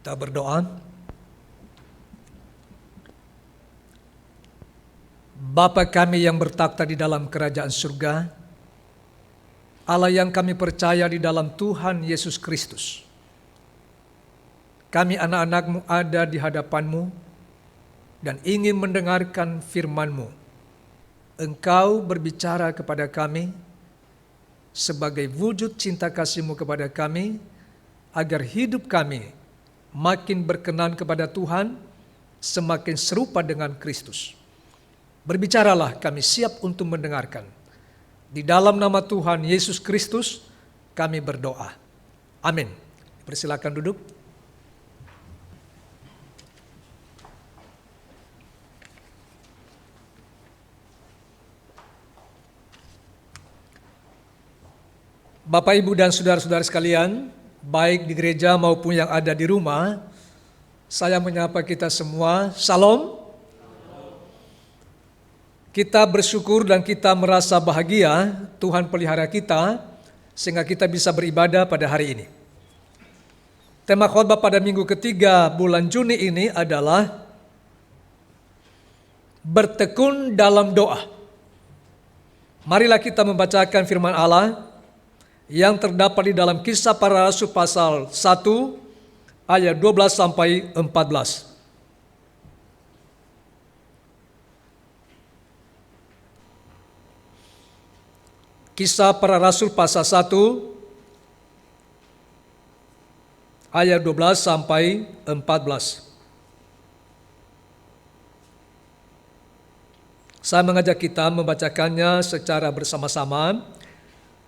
Kita berdoa. Bapa kami yang bertakhta di dalam kerajaan surga, Allah yang kami percaya di dalam Tuhan Yesus Kristus. Kami anak-anak-Mu ada di hadapan-Mu dan ingin mendengarkan firman-Mu. Engkau berbicara kepada kami sebagai wujud cinta kasih-Mu kepada kami, agar hidup kami makin berkenan kepada Tuhan, semakin serupa dengan Kristus. Berbicaralah, kami siap untuk mendengarkan. Di dalam nama Tuhan Yesus Kristus kami berdoa. Amin. Persilakan duduk. Bapak, Ibu, dan saudara-saudara sekalian, baik di gereja maupun yang ada di rumah, saya menyapa kita semua. Salam. Kita bersyukur dan kita merasa bahagia Tuhan pelihara kita sehingga kita bisa beribadah pada hari ini. Tema khotbah pada minggu ketiga bulan Juni ini adalah bertekun dalam doa. Marilah kita membacakan firman Allah yang terdapat di dalam Kisah Para Rasul pasal 1 ayat 12 sampai 14. Kisah Para Rasul pasal 1 ayat 12 sampai 14. Saya mengajak kita membacakannya secara bersama-sama.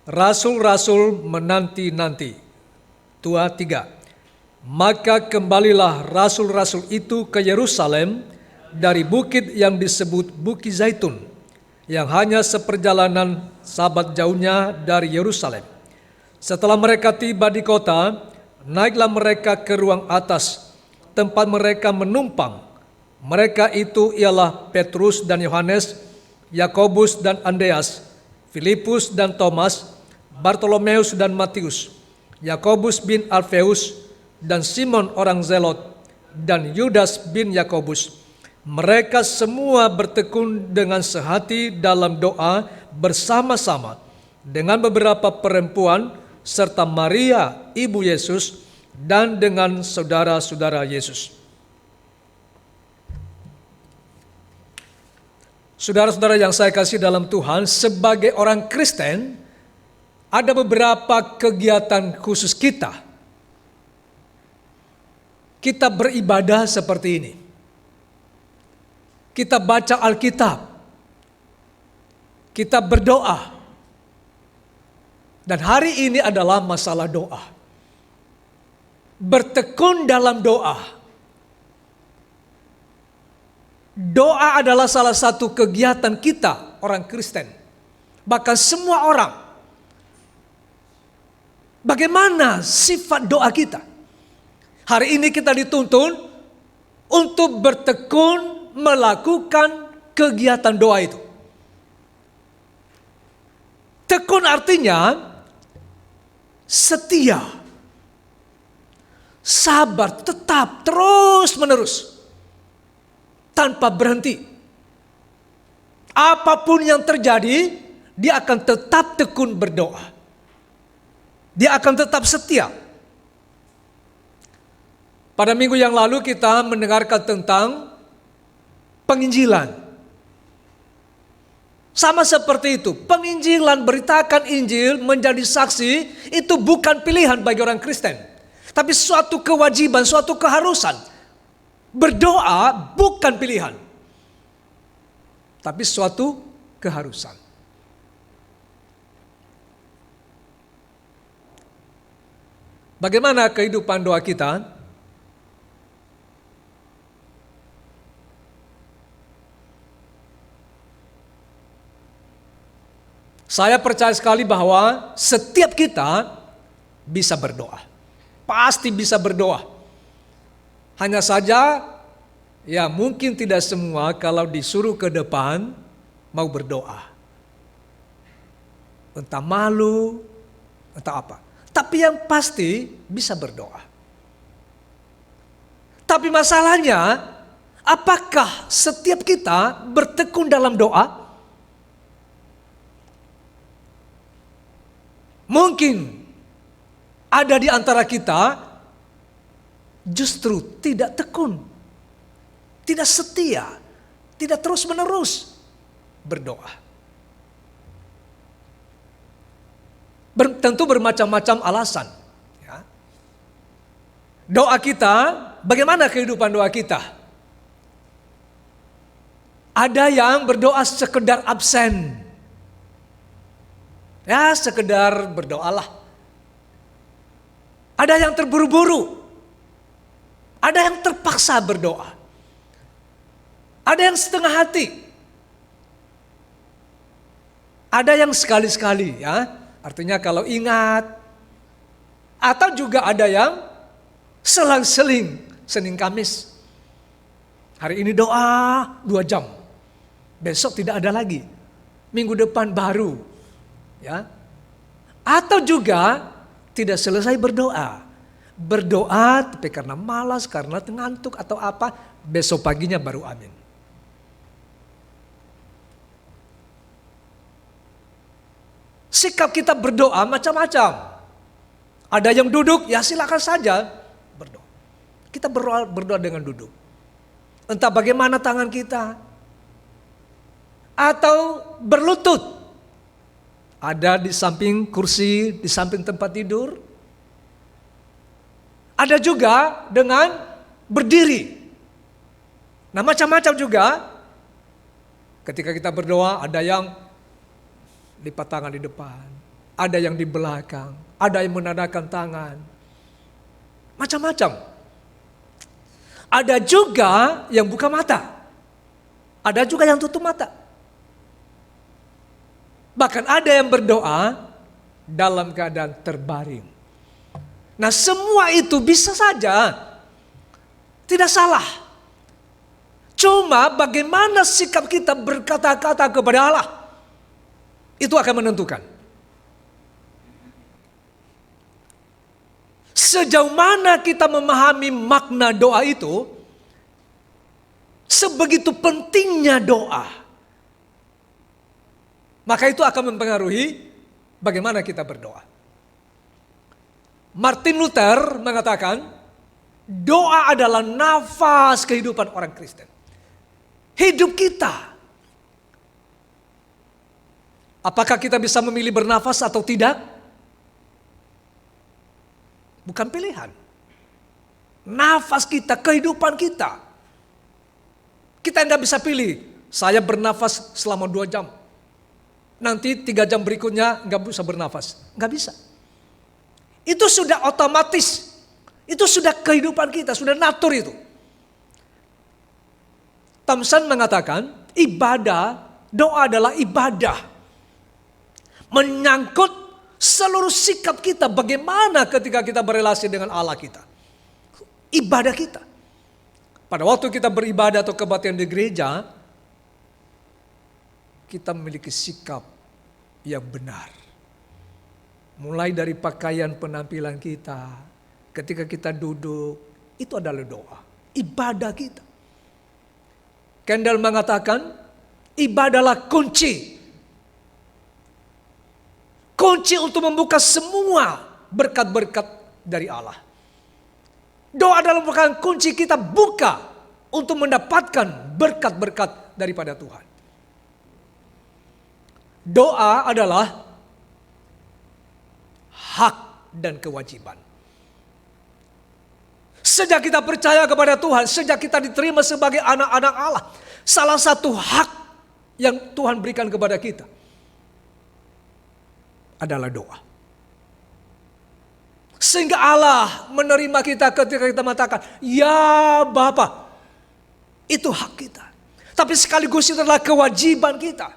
Rasul-rasul menanti-nanti. 2-3. Maka kembalilah rasul-rasul itu ke Yerusalem dari bukit yang disebut Bukit Zaitun, yang hanya seperjalanan sabat jauhnya dari Yerusalem. Setelah mereka tiba di kota, naiklah mereka ke ruang atas, tempat mereka menumpang. Mereka itu ialah Petrus dan Yohanes, Yakobus dan Andreas, Filipus dan Thomas, Bartolomeus dan Matius, Yakobus bin Alfeus, dan Simon orang Zelot, dan Yudas bin Yakobus. Mereka semua bertekun dengan sehati dalam doa bersama-sama dengan beberapa perempuan serta Maria ibu Yesus dan dengan saudara-saudara Yesus. Saudara-saudara yang saya kasih dalam Tuhan, sebagai orang Kristen ada beberapa kegiatan khusus kita. Kita beribadah seperti ini. Kita baca Alkitab, kita berdoa, dan hari ini adalah masalah doa. Bertekun dalam doa. Doa adalah salah satu kegiatan kita, orang Kristen. Bahkan semua orang. Bagaimana sifat doa kita? Hari ini kita dituntun untuk bertekun melakukan kegiatan doa itu. Tekun artinya setia, sabar, tetap, terus menerus, tanpa berhenti. Apapun yang terjadi, dia akan tetap tekun berdoa. Dia akan tetap setia. Pada minggu yang lalu kita mendengarkan tentang penginjilan. Sama seperti itu, penginjilan, beritakan Injil, menjadi saksi, itu bukan pilihan bagi orang Kristen. Tapi suatu kewajiban, suatu keharusan. Berdoa bukan pilihan. Tapi suatu keharusan. Bagaimana kehidupan doa kita? Saya percaya sekali bahwa setiap kita bisa berdoa. Pasti bisa berdoa. Hanya saja, ya mungkin tidak semua kalau disuruh ke depan mau berdoa. Entah malu, entah apa. Tapi yang pasti bisa berdoa. Tapi masalahnya, apakah setiap kita bertekun dalam doa? Mungkin ada di antara kita justru tidak tekun, tidak setia, tidak terus-menerus berdoa. Tentu bermacam-macam alasan. Ya. Doa kita, bagaimana kehidupan doa kita? Ada yang berdoa sekedar absen. Ya, sekedar berdoalah. Ada yang terburu-buru. Ada yang terpaksa berdoa. Ada yang setengah hati. Ada yang sekali-sekali, ya. Artinya kalau ingat. Atau juga ada yang selang-seling, Senin Kamis. Hari ini doa 2 jam. Besok tidak ada lagi. Minggu depan baru. Ya. Atau juga tidak selesai berdoa. Berdoa tapi karena malas, karena ngantuk atau apa, besok paginya baru amin. Sikap kita berdoa macam-macam. Ada yang duduk, ya silakan saja berdoa. Kita berdoa dengan duduk. Entah bagaimana tangan kita. Atau berlutut. Ada di samping kursi, di samping tempat tidur. Ada juga dengan berdiri. Nah, macam-macam juga. Ketika kita berdoa, ada yang lipat tangan di depan, ada yang di belakang, ada yang menadahkan tangan. Macam-macam. Ada juga yang buka mata. Ada juga yang tutup mata. Bahkan ada yang berdoa dalam keadaan terbaring. Nah, semua itu bisa saja. Tidak salah. Cuma bagaimana sikap kita berkata-kata kepada Allah. Itu akan menentukan. Sejauh mana kita memahami makna doa itu. Sebegitu pentingnya doa. Maka itu akan mempengaruhi bagaimana kita berdoa. Martin Luther mengatakan, doa adalah nafas kehidupan orang Kristen. Hidup kita. Apakah kita bisa memilih bernafas atau tidak? Bukan pilihan. Nafas kita, kehidupan kita. Kita tidak bisa pilih, saya bernafas selama 2 jam. Nanti 3 jam berikutnya nggak bisa bernafas. Nggak bisa. Itu sudah otomatis. Itu sudah kehidupan kita, sudah natur itu. Thompson mengatakan, doa adalah ibadah. Menyangkut seluruh sikap kita bagaimana ketika kita berelasi dengan Allah kita. Ibadah kita. Pada waktu kita beribadah atau kebaktian di gereja, kita memiliki sikap yang benar. Mulai dari pakaian penampilan kita, ketika kita duduk, itu adalah doa. Ibadah kita. Kendall mengatakan, ibadahlah kunci. Kunci untuk membuka semua berkat-berkat dari Allah. Doa adalah merupakan kunci kita buka untuk mendapatkan berkat-berkat daripada Tuhan. Doa adalah hak dan kewajiban. Sejak kita percaya kepada Tuhan, sejak kita diterima sebagai anak-anak Allah, salah satu hak yang Tuhan berikan kepada kita adalah doa. Sehingga Allah menerima kita ketika kita mengatakan, ya Bapa, itu hak kita. Tapi sekaligus itu adalah kewajiban kita.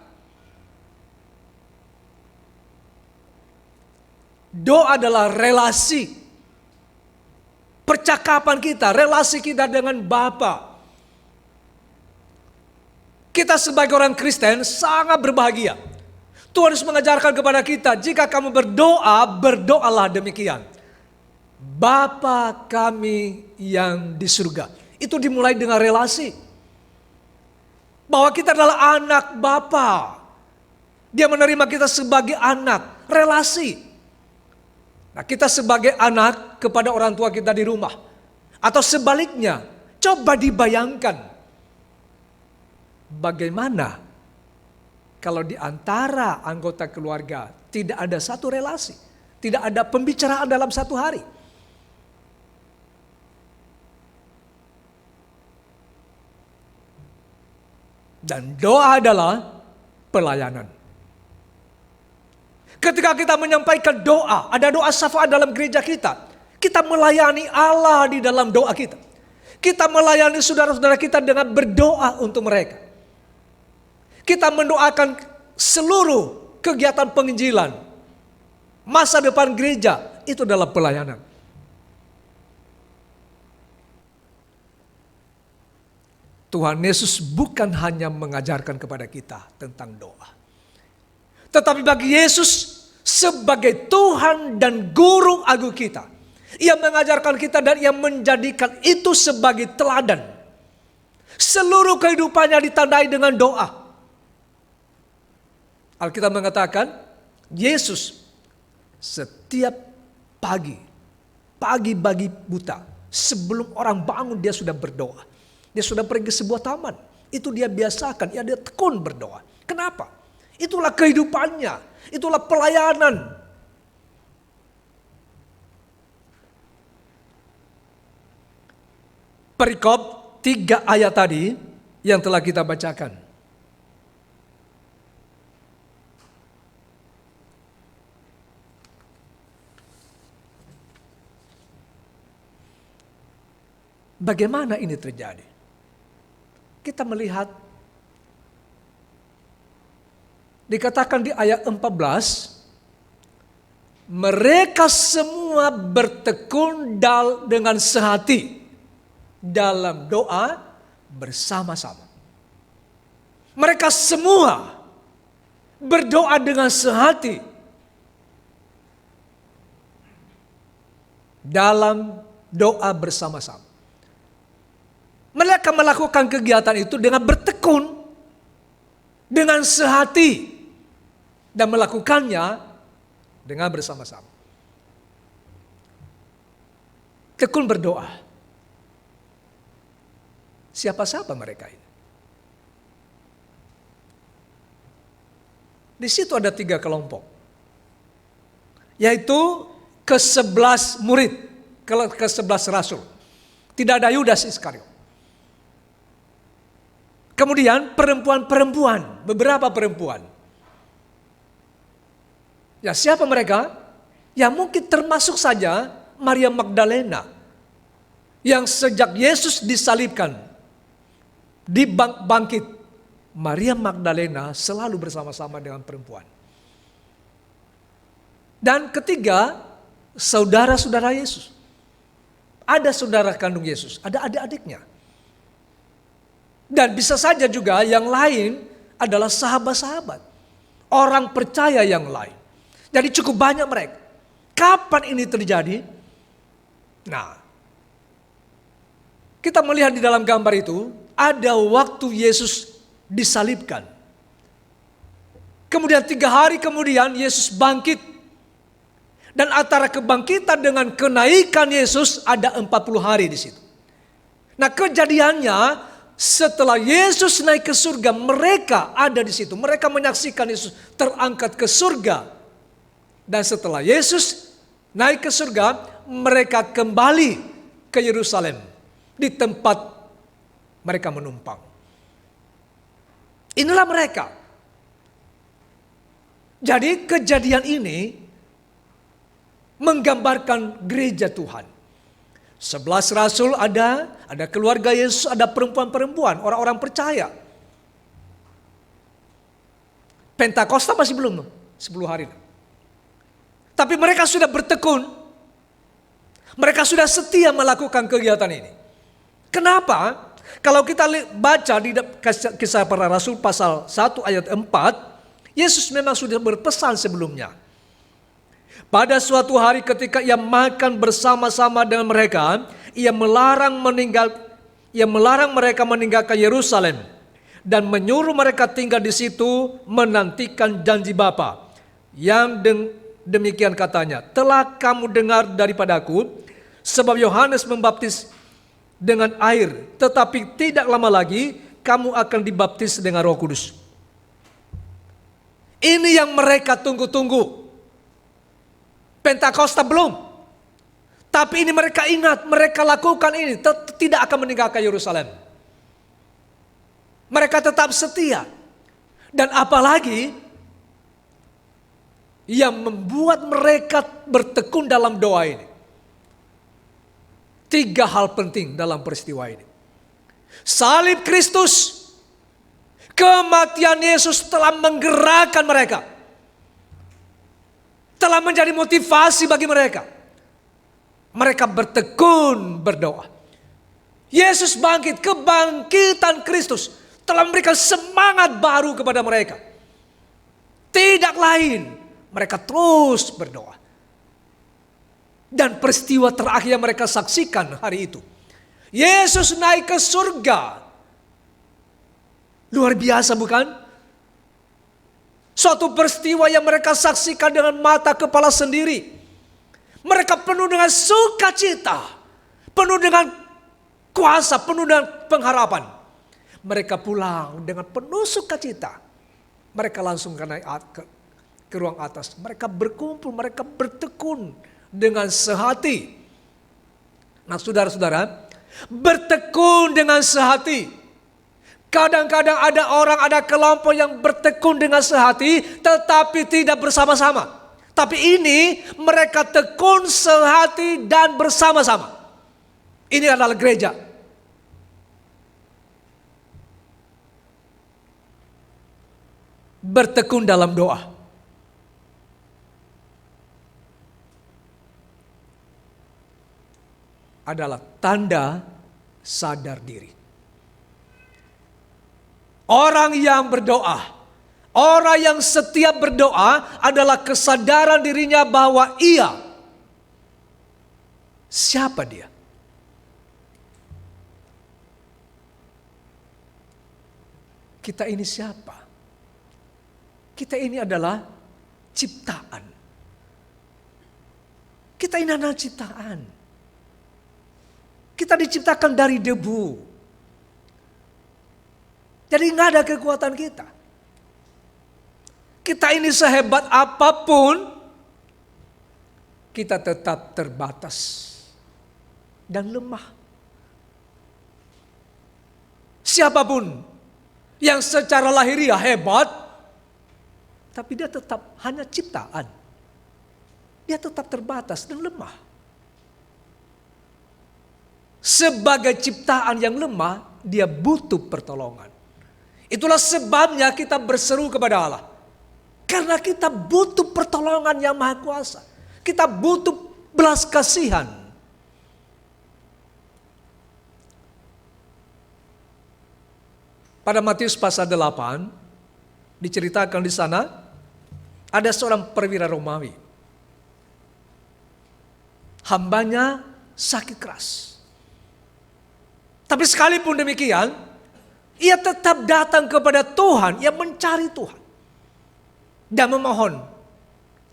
Doa adalah relasi. Percakapan kita, relasi kita dengan Bapa. Kita sebagai orang Kristen sangat berbahagia. Tuhan harus mengajarkan kepada kita, jika kamu berdoa, berdoalah demikian. Bapa kami yang di surga. Itu dimulai dengan relasi. Bahwa kita adalah anak Bapa. Dia menerima kita sebagai anak, relasi. Nah, kita sebagai anak kepada orang tua kita di rumah. Atau sebaliknya, coba dibayangkan. Bagaimana kalau di antara anggota keluarga tidak ada satu relasi. Tidak ada pembicaraan dalam satu hari. Dan doa adalah pelayanan. Ketika kita menyampaikan doa, ada doa syafaat dalam gereja kita. Kita melayani Allah di dalam doa kita. Kita melayani saudara-saudara kita dengan berdoa untuk mereka. Kita mendoakan seluruh kegiatan penginjilan. Masa depan gereja, itu adalah pelayanan. Tuhan Yesus bukan hanya mengajarkan kepada kita tentang doa. Tetapi bagi Yesus sebagai Tuhan dan Guru Agung kita, Ia mengajarkan kita dan Ia menjadikan itu sebagai teladan. Seluruh kehidupannya ditandai dengan doa. Alkitab mengatakan, Yesus setiap pagi buta, sebelum orang bangun dia sudah berdoa. Dia sudah pergi ke sebuah taman. Itu dia biasakan, dia tekun berdoa. Kenapa? Itulah kehidupannya, itulah pelayanan. Perikop 3 ayat tadi yang telah kita bacakan. Bagaimana ini terjadi? Kita melihat dikatakan di ayat 14, mereka semua bertekun dengan sehati dalam doa bersama-sama. Mereka semua berdoa dengan sehati dalam doa bersama-sama. Mereka melakukan kegiatan itu dengan bertekun, dengan sehati, dan melakukannya dengan bersama-sama. Tekun berdoa. Siapa-siapa mereka ini? Di situ ada 3 kelompok. Yaitu ke-11 murid, ke-11 rasul. Tidak ada Yudas Iskariot. Kemudian perempuan-perempuan, beberapa perempuan. Ya, siapa mereka? Ya mungkin termasuk saja Maria Magdalena. Yang sejak Yesus disalibkan, dibangkit, Maria Magdalena selalu bersama-sama dengan perempuan. Dan ketiga, saudara-saudara Yesus. Ada saudara kandung Yesus, ada adik-adiknya. Dan bisa saja juga yang lain adalah sahabat-sahabat. Orang percaya yang lain. Jadi cukup banyak mereka. Kapan ini terjadi? Nah, kita melihat di dalam gambar itu, ada waktu Yesus disalibkan. Kemudian 3 hari kemudian Yesus bangkit. Dan antara kebangkitan dengan kenaikan Yesus ada 40 hari di situ. Nah, kejadiannya setelah Yesus naik ke surga, mereka ada di situ. Mereka menyaksikan Yesus terangkat ke surga. Dan setelah Yesus naik ke surga, mereka kembali ke Yerusalem. Di tempat mereka menumpang. Inilah mereka. Jadi kejadian ini menggambarkan gereja Tuhan. 11 rasul ada keluarga Yesus, ada perempuan-perempuan, orang-orang percaya. Pentakosta masih belum, 10 hari. Tapi mereka sudah bertekun. Mereka sudah setia melakukan kegiatan ini. Kenapa? Kalau kita baca di Kisah Para Rasul pasal 1 ayat 4, Yesus memang sudah berpesan sebelumnya. Pada suatu hari ketika ia makan bersama-sama dengan mereka, ia melarang mereka meninggalkan Yerusalem dan menyuruh mereka tinggal di situ menantikan janji Bapa. Yang demikian katanya, telah kamu dengar daripadaku, sebab Yohanes membaptis dengan air, tetapi tidak lama lagi kamu akan dibaptis dengan Roh Kudus. Ini yang mereka tunggu-tunggu. Pentakosta belum. Tapi ini mereka ingat, mereka lakukan ini, tidak akan meninggalkan Yerusalem. Mereka tetap setia. Dan apalagi yang membuat mereka bertekun dalam doa ini. 3 hal penting dalam peristiwa ini. Salib Kristus, kematian Yesus telah menggerakkan mereka. Telah menjadi motivasi bagi mereka. Mereka bertekun berdoa. Yesus bangkit, kebangkitan Kristus telah memberikan semangat baru kepada mereka. Tidak lain, mereka terus berdoa. Dan peristiwa terakhir yang mereka saksikan hari itu, Yesus naik ke surga. Luar biasa bukan? Suatu peristiwa yang mereka saksikan dengan mata kepala sendiri. Mereka penuh dengan sukacita, penuh dengan kuasa, penuh dengan pengharapan. Mereka pulang dengan penuh sukacita. Mereka langsung naik ke ruang atas. Mereka berkumpul, mereka bertekun dengan sehati. Nah saudara-saudara, bertekun dengan sehati. Kadang-kadang ada orang, ada kelompok yang bertekun dengan sehati tetapi tidak bersama-sama. Tapi ini mereka tekun sehati dan bersama-sama. Ini adalah gereja. Bertekun dalam doa. Adalah tanda sadar diri. Orang yang berdoa, orang yang setiap berdoa adalah kesadaran dirinya bahwa ia, siapa dia? Kita ini siapa? Kita ini adalah ciptaan. Kita ini adalah ciptaan. Kita diciptakan dari debu. Jadi nggak ada kekuatan kita. Kita ini sehebat apapun, kita tetap terbatas dan lemah. Siapapun yang secara lahiriah hebat, tapi dia tetap hanya ciptaan. Dia tetap terbatas dan lemah. Sebagai ciptaan yang lemah, dia butuh pertolongan. Itulah sebabnya kita berseru kepada Allah. Karena kita butuh pertolongan yang maha kuasa. Kita butuh belas kasihan. Pada Matius pasal 8, diceritakan di sana, ada seorang perwira Romawi. Hambanya sakit keras. Tapi sekalipun demikian, ia tetap datang kepada Tuhan, ia mencari Tuhan. Dan memohon,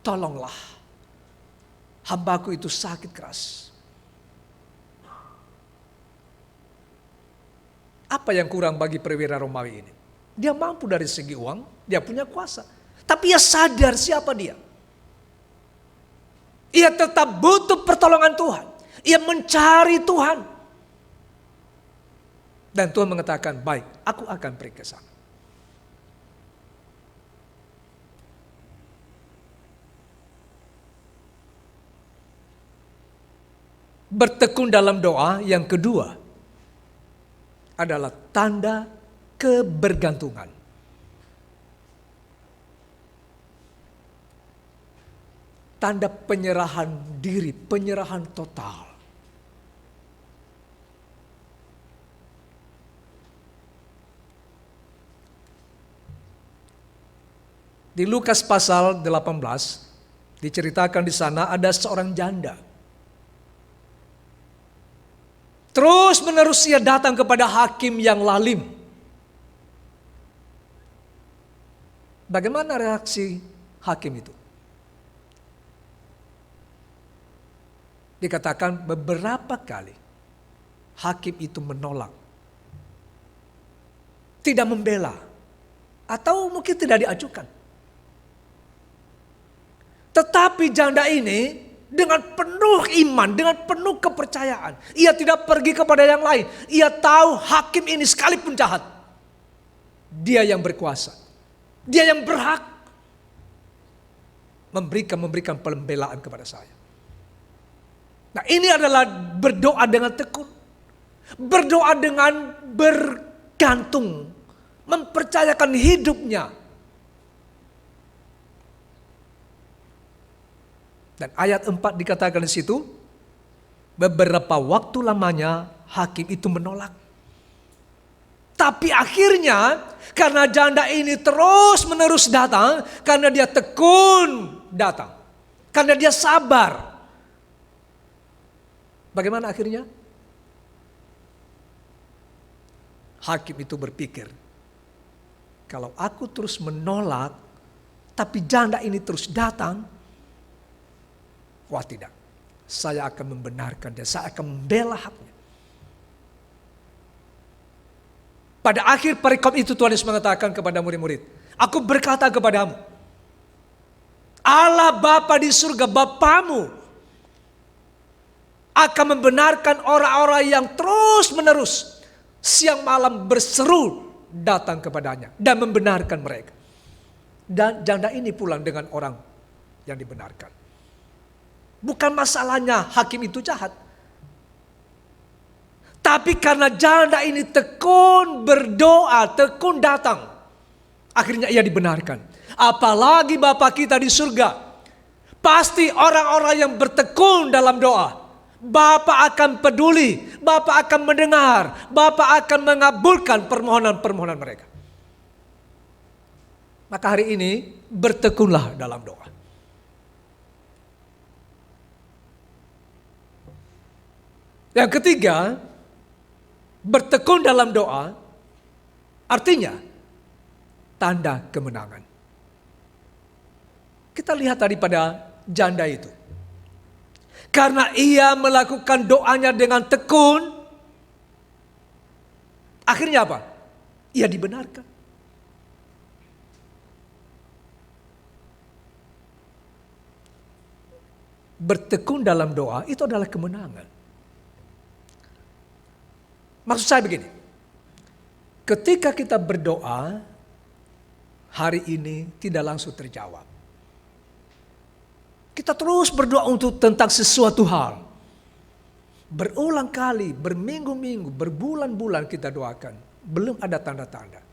tolonglah, hambaku itu sakit keras. Apa yang kurang bagi perwira Romawi ini? Dia mampu dari segi uang, dia punya kuasa. Tapi ia sadar siapa dia. Ia tetap butuh pertolongan Tuhan. Ia mencari Tuhan. Dan Tuhan mengatakan, baik, aku akan pergi ke sana. Bertekun dalam doa yang kedua adalah tanda kebergantungan. Tanda penyerahan diri, penyerahan total. Di Lukas pasal 18 Diceritakan di sana ada seorang janda. Terus menerus ia datang kepada hakim yang lalim. Bagaimana reaksi hakim itu? Dikatakan beberapa kali hakim itu menolak, tidak membela, atau mungkin tidak diajukan. Tetapi janda ini dengan penuh iman, dengan penuh kepercayaan, ia tidak pergi kepada yang lain. Ia tahu hakim ini sekalipun jahat, dia yang berkuasa, dia yang berhak memberikan pembelaan kepada saya. Nah, ini adalah berdoa dengan tekun. Berdoa dengan bergantung. Mempercayakan hidupnya. Dan ayat 4 dikatakan di situ, beberapa waktu lamanya hakim itu menolak. Tapi akhirnya karena janda ini terus menerus datang, karena dia tekun datang, karena dia sabar. Bagaimana akhirnya? Hakim itu berpikir, kalau aku terus menolak, tapi janda ini terus datang, wah tidak, saya akan membenarkan dia, saya akan membela haknya. Pada akhir perikop itu Tuhan Yesus mengatakan kepada murid-murid, aku berkata kepadamu, Allah Bapa di surga, Bapamu akan membenarkan orang-orang yang terus menerus siang malam berseru datang kepadanya dan membenarkan mereka. Dan janda ini pulang dengan orang yang dibenarkan. Bukan masalahnya hakim itu jahat, tapi karena janda ini tekun berdoa, tekun datang, akhirnya ia dibenarkan. Apalagi Bapa kita di surga, pasti orang-orang yang bertekun dalam doa, Bapa akan peduli, Bapa akan mendengar, Bapa akan mengabulkan permohonan-permohonan mereka. Maka hari ini bertekunlah dalam doa. Yang ketiga, bertekun dalam doa artinya tanda kemenangan. Kita lihat tadi pada janda itu. Karena ia melakukan doanya dengan tekun, akhirnya apa? Ia dibenarkan. Bertekun dalam doa itu adalah kemenangan. Maksud saya begini, ketika kita berdoa, hari ini tidak langsung terjawab. Kita terus berdoa untuk tentang sesuatu hal. Berulang kali, berminggu-minggu, berbulan-bulan kita doakan. Belum ada tanda-tanda.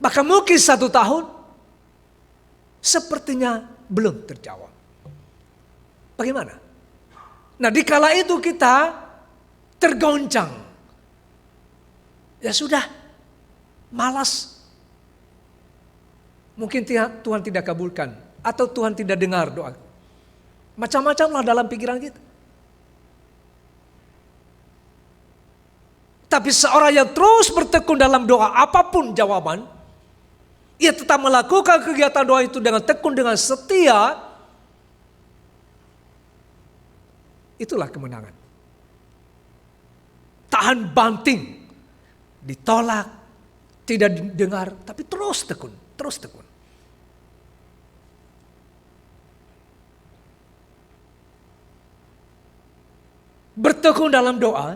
Maka mungkin 1 tahun, sepertinya belum terjawab. Bagaimana? Nah, dikala itu kita tergoncang. Ya sudah, malas. Mungkin Tuhan tidak kabulkan, atau Tuhan tidak dengar doa. Macam-macamlah dalam pikiran kita. Tapi seorang yang terus bertekun dalam doa, apapun jawaban, ia tetap melakukan kegiatan doa itu dengan tekun, dengan setia. Itulah kemenangan. Tahan banting, ditolak, tidak didengar, tapi terus tekun, terus tekun. Bertekun dalam doa,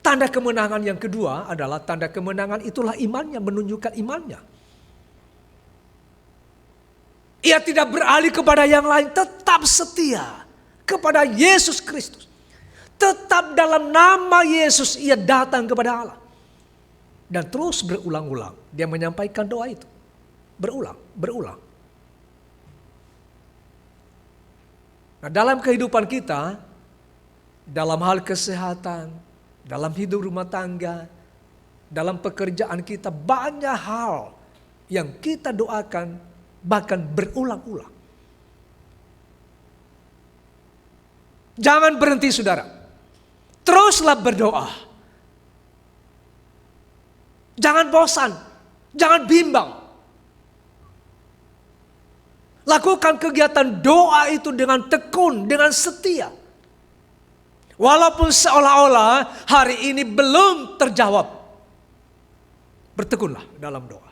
tanda kemenangan yang kedua adalah tanda kemenangan itulah imannya, menunjukkan imannya. Ia tidak beralih kepada yang lain, tetap setia kepada Yesus Kristus. Tetap dalam nama Yesus ia datang kepada Allah. Dan terus berulang-ulang dia menyampaikan doa itu. Berulang. Nah, dalam kehidupan kita, dalam hal kesehatan, dalam hidup rumah tangga, dalam pekerjaan kita, banyak hal yang kita doakan bahkan berulang-ulang. Jangan berhenti saudara. Teruslah berdoa. Jangan bosan. Jangan bimbang. Lakukan kegiatan doa itu dengan tekun, dengan setia. Walaupun seolah-olah hari ini belum terjawab. Bertekunlah dalam doa.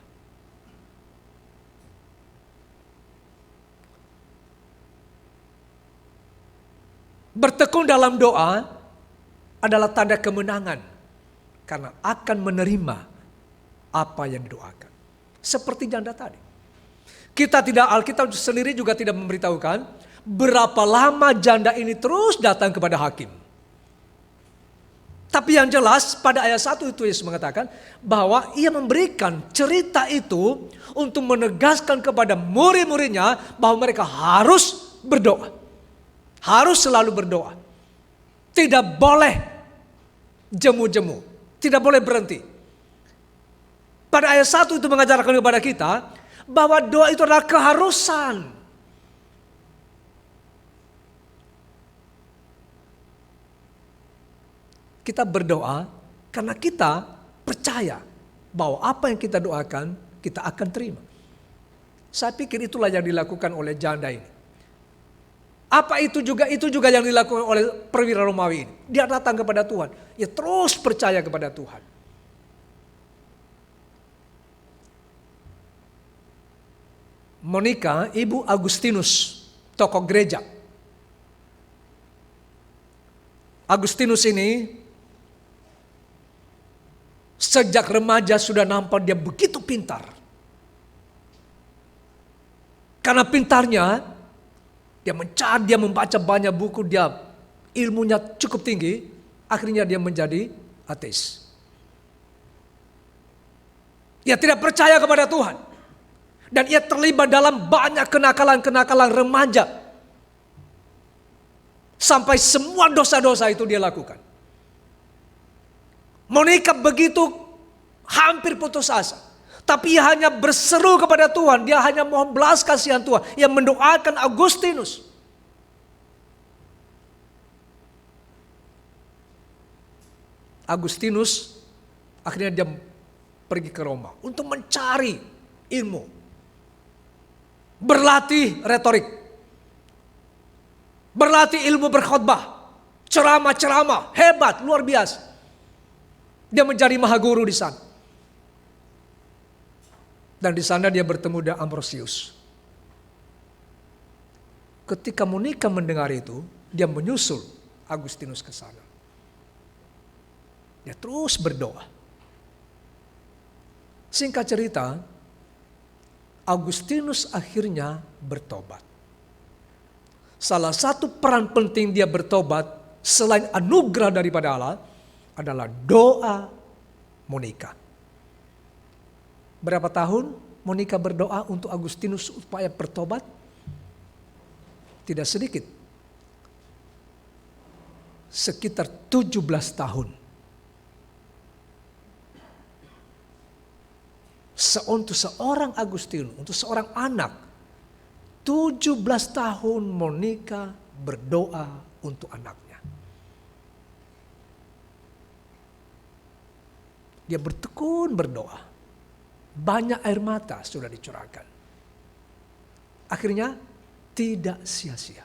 Bertekun dalam doa adalah tanda kemenangan. Karena akan menerima apa yang didoakan. Seperti janda tadi. Alkitab sendiri juga tidak memberitahukan berapa lama janda ini terus datang kepada hakim. Tapi yang jelas pada ayat 1 itu Yesus mengatakan bahwa ia memberikan cerita itu untuk menegaskan kepada murid-muridnya bahwa mereka harus berdoa. Harus selalu berdoa. Tidak boleh jemu-jemu. Tidak boleh berhenti. Pada ayat 1 itu mengajarkan kepada kita bahwa doa itu adalah keharusan. Kita berdoa karena kita percaya bahwa apa yang kita doakan kita akan terima. Saya pikir itulah yang dilakukan oleh janda ini. Apa itu juga yang dilakukan oleh perwira Romawi ini. Dia datang kepada Tuhan, dia terus percaya kepada Tuhan. Monica, ibu Agustinus, tokoh gereja. Agustinus ini sejak remaja sudah nampak dia begitu pintar. Karena pintarnya, dia membaca banyak buku, dia ilmunya cukup tinggi, akhirnya dia menjadi ateis. Dia tidak percaya kepada Tuhan. Dan ia terlibat dalam banyak kenakalan-kenakalan remaja. Sampai semua dosa-dosa itu dia lakukan. Monica begitu hampir putus asa. Tapi ia hanya berseru kepada Tuhan. Dia hanya mohon belas kasihan Tuhan. Ia mendoakan Agustinus. Agustinus akhirnya dia pergi ke Roma untuk mencari ilmu. Berlatih retorik. Berlatih ilmu berkhotbah. Ceramah-ceramah. Hebat, luar biasa. Dia menjadi mahaguru di sana. Dan di sana dia bertemu dengan Ambrosius. Ketika Monica mendengar itu, dia menyusul Agustinus ke sana. Dia terus berdoa. Singkat cerita, Agustinus akhirnya bertobat. Salah satu peran penting dia bertobat selain anugerah daripada Allah adalah doa Monica. Berapa tahun Monica berdoa untuk Agustinus supaya bertobat? Tidak sedikit. Sekitar 17 tahun. Untuk seorang Agustinus, untuk seorang anak, 17 tahun Monica berdoa untuk anaknya. Dia bertekun berdoa. Banyak air mata sudah dicurahkan. Akhirnya tidak sia-sia.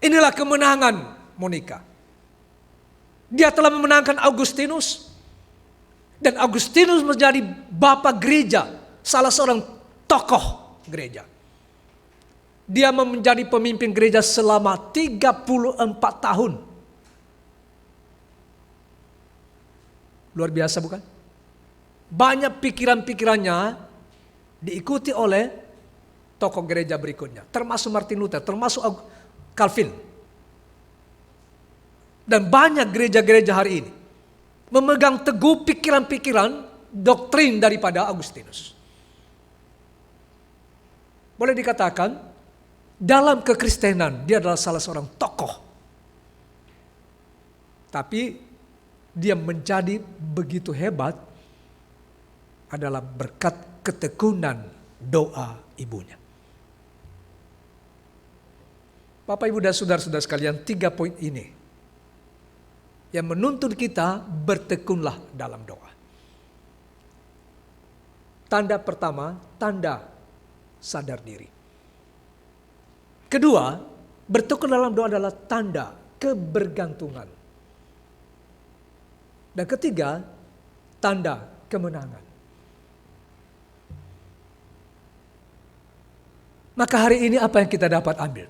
Inilah kemenangan Monica. Dia telah memenangkan Agustinus. Dan Agustinus menjadi bapak gereja. Salah seorang tokoh gereja. Dia menjadi pemimpin gereja selama 34 tahun. Luar biasa bukan? Banyak pikiran-pikirannya diikuti oleh tokoh gereja berikutnya. Termasuk Martin Luther, termasuk Calvin. Dan banyak gereja-gereja hari ini memegang teguh pikiran-pikiran doktrin daripada Agustinus. Boleh dikatakan dalam kekristenan dia adalah salah seorang tokoh. Tapi dia menjadi begitu hebat adalah berkat ketekunan doa ibunya. Bapak, Ibu, dan saudara-saudara sekalian, 3 poin ini yang menuntun kita bertekunlah dalam doa. Tanda pertama, tanda sadar diri. Kedua, bertekun dalam doa adalah tanda kebergantungan. Dan ketiga, tanda kemenangan. Maka hari ini apa yang kita dapat ambil?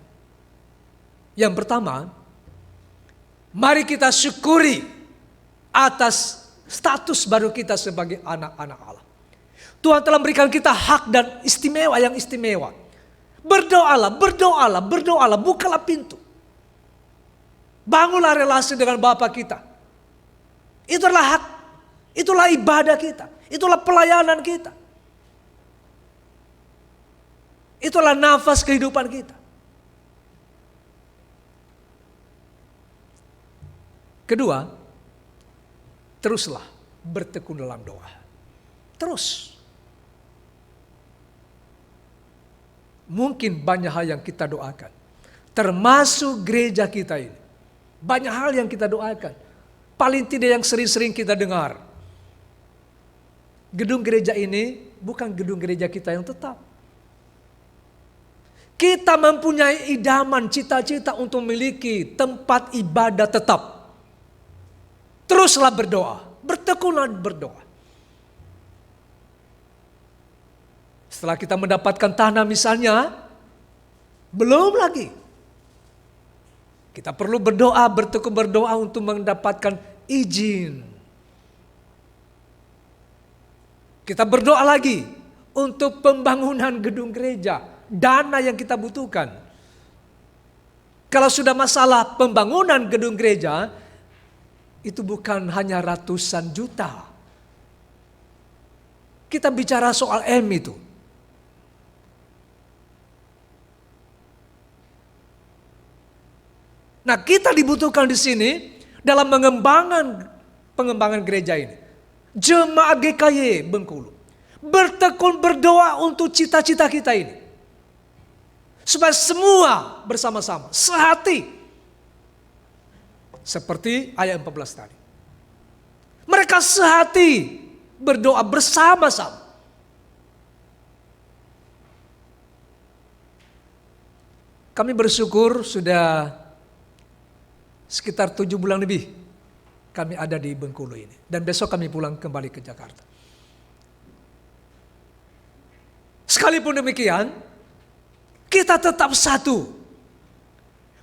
Yang pertama, mari kita syukuri atas status baru kita sebagai anak-anak Allah. Tuhan telah memberikan kita hak dan istimewa yang istimewa. Berdoalah, berdoalah, berdoalah, bukalah pintu. Bangunlah relasi dengan Bapa kita. Itulah hak, itulah ibadah kita, itulah pelayanan kita. Itulah nafas kehidupan kita. Kedua, teruslah bertekun dalam doa. Terus. Mungkin banyak hal yang kita doakan. Termasuk gereja kita ini. Banyak hal yang kita doakan. Paling tidak yang sering-sering kita dengar. Gedung gereja ini bukan gedung gereja kita yang tetap. Kita mempunyai idaman, cita-cita untuk memiliki tempat ibadah tetap. Teruslah berdoa, bertekunlah berdoa. Setelah kita mendapatkan tanah misalnya, belum lagi. Kita perlu berdoa, bertekun berdoa untuk mendapatkan izin. Kita berdoa lagi untuk pembangunan gedung gereja, dana yang kita butuhkan. Kalau sudah masalah pembangunan gedung gereja, itu bukan hanya ratusan juta. Kita bicara soal M itu. Nah, kita dibutuhkan di sini dalam pengembangan gereja ini. Jemaat GKY Bengkulu bertekun berdoa untuk cita-cita kita ini. Supaya semua bersama-sama, sehati. Seperti ayat 14 tadi. Mereka sehati berdoa bersama-sama. Kami bersyukur sudah sekitar 7 bulan lebih kami ada di Bengkulu ini. Dan besok kami pulang kembali ke Jakarta. Sekalipun demikian, kita tetap satu.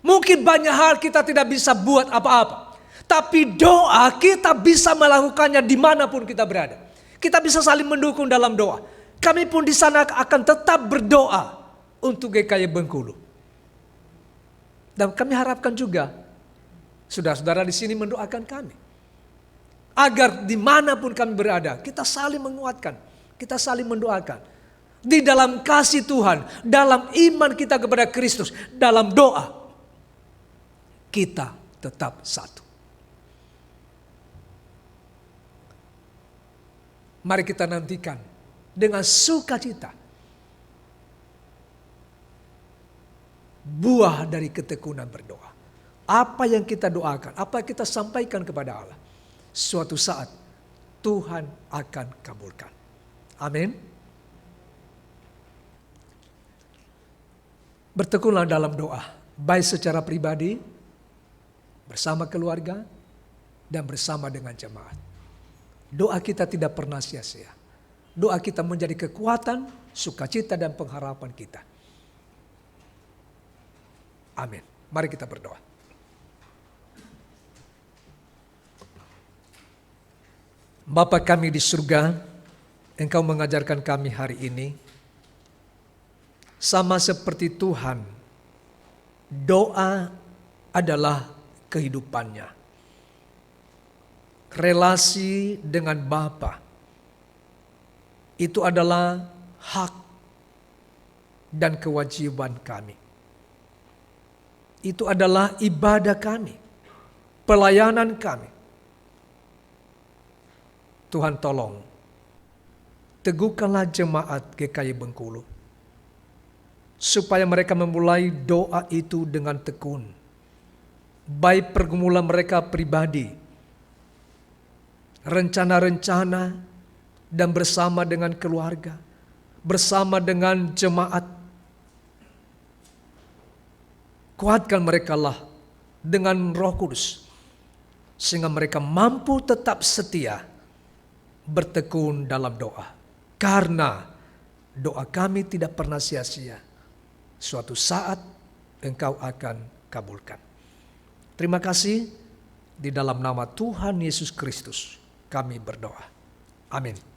Mungkin banyak hal kita tidak bisa buat apa-apa. Tapi doa kita bisa melakukannya dimanapun kita berada. Kita bisa saling mendukung dalam doa. Kami pun di sana akan tetap berdoa untuk GKY Bengkulu. Dan kami harapkan juga saudara-saudara di sini mendoakan kami. Agar dimanapun kami berada, kita saling menguatkan. Kita saling mendoakan. Di dalam kasih Tuhan, dalam iman kita kepada Kristus, dalam doa. Kita tetap satu. Mari kita nantikan dengan sukacita buah dari ketekunan berdoa. Apa yang kita doakan, apa yang kita sampaikan kepada Allah, suatu saat Tuhan akan kabulkan. Amin. Bertekunlah dalam doa, baik secara pribadi, bersama keluarga, dan bersama dengan jemaat. Doa kita tidak pernah sia-sia. Doa kita menjadi kekuatan, sukacita, dan pengharapan kita. Amin. Mari kita berdoa. Bapa kami di surga, Engkau mengajarkan kami hari ini, sama seperti Tuhan, doa adalah kehidupannya. Relasi dengan Bapa itu adalah hak dan kewajiban kami. Itu adalah ibadah kami, pelayanan kami. Tuhan tolong teguhkanlah jemaat GKI Bengkulu, supaya mereka memulai doa itu dengan tekun, baik pergumulan mereka pribadi, rencana-rencana, dan bersama dengan keluarga, bersama dengan jemaat. Kuatkan mereka lah dengan Roh Kudus, sehingga mereka mampu tetap setia bertekun dalam doa. Karena doa kami tidak pernah sia-sia. Suatu saat Engkau akan kabulkan. Terima kasih. Di dalam nama Tuhan Yesus Kristus kami berdoa. Amin.